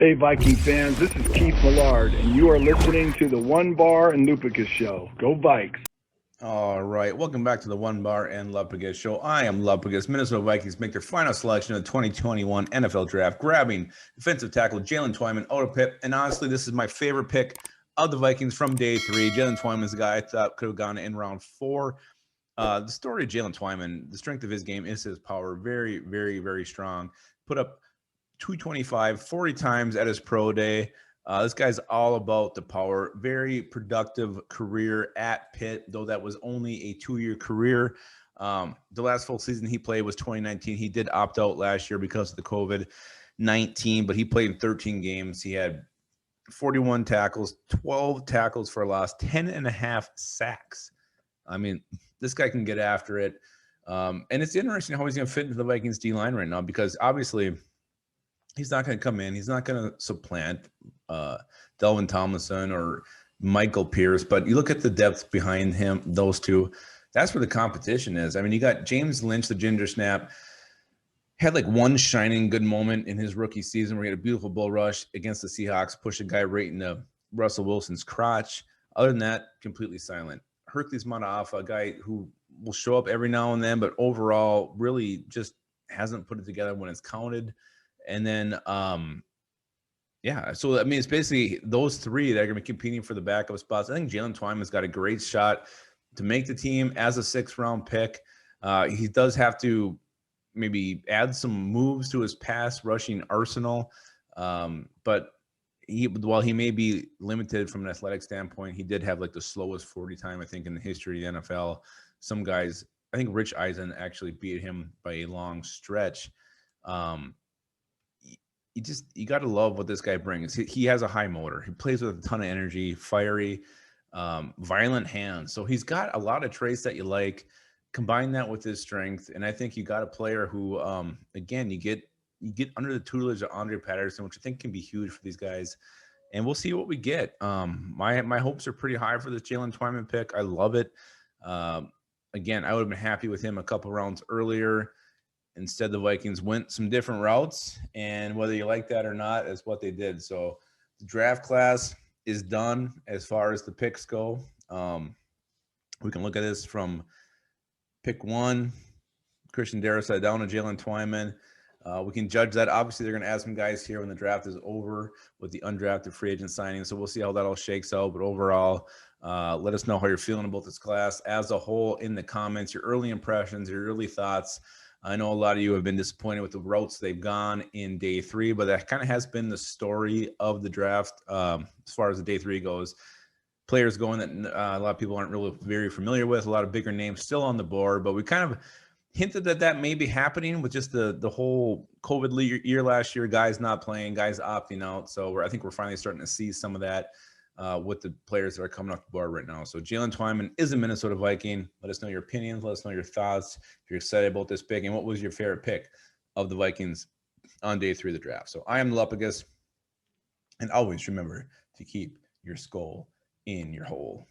Hey, Viking fans, this is Keith Millard, and you are listening to the One Bar and Lupagus Show. Go Vikes! All right, welcome back to the One Bar and Lupagus Show. I am Lupagus. Minnesota Vikings make their final selection of the 2021 NFL Draft, grabbing defensive tackle Jaylen Twyman out of Pitt. And honestly, this is my favorite pick of the Vikings from day three. Jaylen Twyman is a guy I thought could have gone in round 4. The story of Jaylen Twyman, the strength of his game is his power. Very, very, very strong. Put up 225 40 times at his pro day. This guy's all about the power. Very productive career at Pitt, though that was only a 2-year career. The last full season he played was 2019. He did opt out last year because of the COVID-19, but he played in 13 games. He had 41 tackles, 12 tackles for a loss, 10.5 sacks. I mean, this guy can get after it. And it's interesting how he's going to fit into the Vikings D-line right now, because obviously he's not going to come in. He's not going to supplant Delvin Tomlinson or Michael Pierce. But you look at the depth behind him, those two, that's where the competition is. I mean, you got James Lynch, the ginger snap, had like one shining good moment in his rookie season where he had a beautiful bull rush against the Seahawks, push a guy right into Russell Wilson's crotch. Other than that, completely silent. Hercules Matafa, a guy who will show up every now and then, but overall really just hasn't put it together when it's counted. And then, so I mean, it's basically those three that are going to be competing for the backup spots. I think Jaylen Twyman has got a great shot to make the team as a 6th-round pick. He does have to maybe add some moves to his pass rushing arsenal, but while he may be limited from an athletic standpoint, he did have like the slowest 40 time, I think, in the history of the NFL. Some guys, I think Rich Eisen actually beat him by a long stretch. You got to love what this guy brings. He has a high motor. He plays with a ton of energy, fiery, violent hands. So he's got a lot of traits that you like. Combine that with his strength, and I think you got a player who, again, you get under the tutelage of Andre Patterson, which I think can be huge for these guys. And we'll see what we get. My hopes are pretty high for this Jaylen Twyman pick. I love it. Again, I would have been happy with him a couple rounds earlier. Instead, the Vikings went some different routes, and whether you like that or not is what they did. So the draft class is done as far as the picks go. We can look at this from pick 1, Christian Darrisaw, down to Jaylen Twyman. We can judge that. Obviously, they're going to add some guys here when the draft is over with the undrafted free agent signing. So we'll see how that all shakes out. But overall, let us know how you're feeling about this class as a whole in the comments, your early impressions, your early thoughts. I know a lot of you have been disappointed with the routes they've gone in day 3, but that kind of has been the story of the draft as far as the day 3 goes. Players going that a lot of people aren't really very familiar with, a lot of bigger names still on the board, but we kind of hinted that may be happening with just the whole COVID year last year, guys not playing, guys opting out. So I think we're finally starting to see some of that with the players that are coming off the board right now. So Jaylen Twyman is a Minnesota Viking. Let us know your opinions. Let us know your thoughts. If you're excited about this pick, and what was your favorite pick of the Vikings on day 3 of the draft. So I am Lupagus, and always remember to keep your skull in your hole.